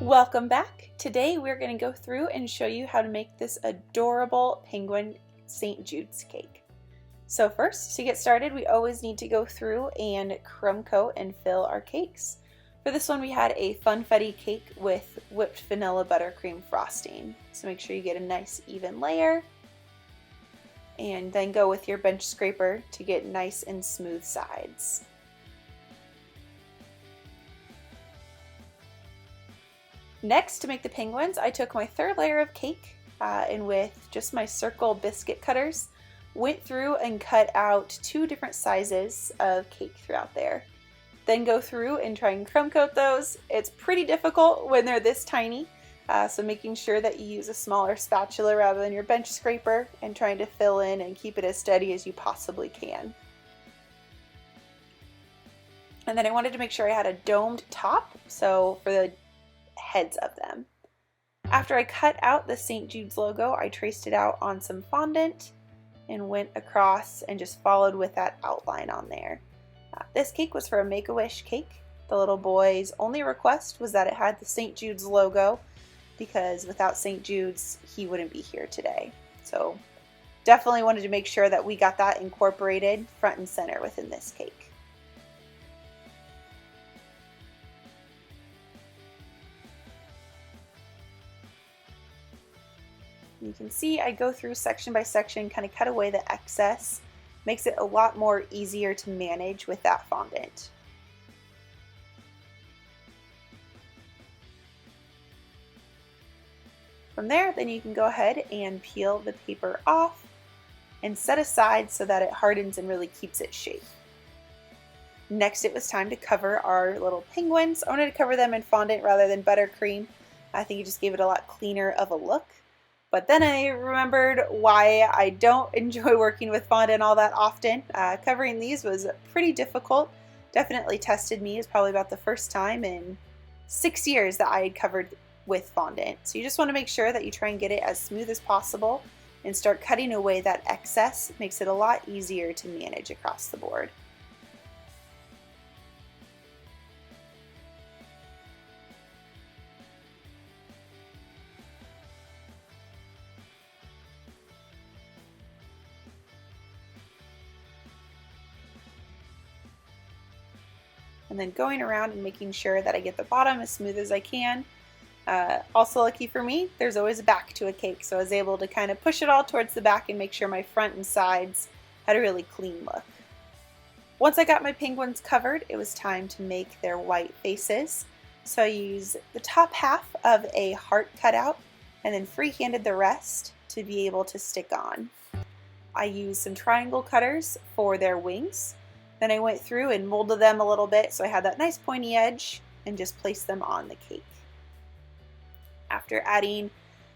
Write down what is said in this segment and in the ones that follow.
Welcome back. Today we're going to go through and show you how to make this adorable penguin St. Jude's cake. So first, to get started, we always need to go through and crumb coat and fill our cakes. For this one we had a funfetti cake with whipped vanilla buttercream frosting. So make sure you get a nice even layer and then go with your bench scraper to get nice and smooth sides. Next, to make the penguins, I took my third layer of cake and with just my circle biscuit cutters, went through and cut out 2 different sizes of cake throughout there. Then go through and try and crumb coat those. It's pretty difficult when they're this tiny, so making sure that you use a smaller spatula rather than your bench scraper and trying to fill in and keep it as steady as you possibly can. And then I wanted to make sure I had a domed top, so for the heads of them. After I cut out the St. Jude's logo, I traced it out on some fondant and went across and just followed with that outline on there. This cake was for a Make-A-Wish cake. The little boy's only request was that it had the St. Jude's logo because without St. Jude's he wouldn't be here today. So definitely wanted to make sure that we got that incorporated front and center within this cake. You can see I go through section by section, kind of cut away the excess. Makes it a lot more easier to manage with that fondant. From there, then you can go ahead and peel the paper off and set aside so that it hardens and really keeps its shape. Next, it was time to cover our little penguins. I wanted to cover them in fondant rather than buttercream. I think it just gave it a lot cleaner of a look. But then I remembered why I don't enjoy working with fondant all that often. Covering these was pretty difficult. Definitely tested me. It's probably about the first time in 6 years that I had covered with fondant. So you just want to make sure that you try and get it as smooth as possible and start cutting away that excess. It makes it a lot easier to manage across the board. And then going around and making sure that I get the bottom as smooth as I can. Also lucky for me, there's always a back to a cake, so I was able to kind of push it all towards the back and make sure my front and sides had a really clean look. Once I got my penguins covered, it was time to make their white faces. So I used the top half of a heart cutout and then freehanded the rest to be able to stick on. I used some triangle cutters for their wings. Then I went through and molded them a little bit so I had that nice pointy edge and just placed them on the cake. After adding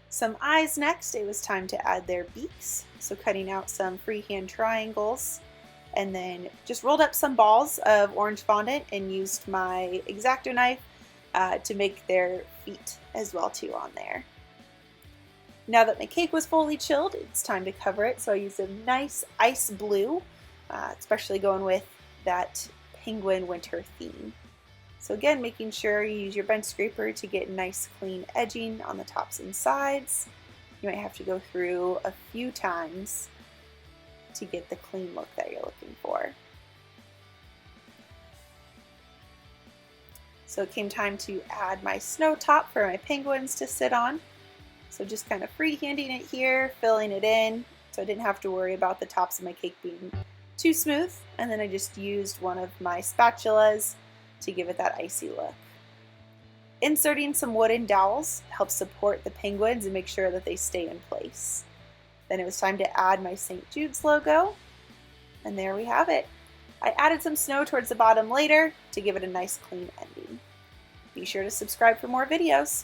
some eyes next, it was time to add their beaks. So cutting out some freehand triangles and then just rolled up some balls of orange fondant and used my X-Acto knife to make their feet as well too on there. Now that my cake was fully chilled, it's time to cover it. So I used a nice ice blue, especially going with that penguin winter theme. So again, making sure you use your bench scraper to get nice clean edging on the tops and sides. You might have to go through a few times to get the clean look that you're looking for. So it came time to add my snow top for my penguins to sit on. So just kind of freehanding it here, filling it in, so I didn't have to worry about the tops of my cake being too smooth. And then I just used one of my spatulas to give it that icy look. Inserting some wooden dowels helps support the penguins and make sure that they stay in place. Then it was time to add my St. Jude's logo, and there we have it. I added some snow towards the bottom later to give it a nice clean ending. Be sure to subscribe for more videos.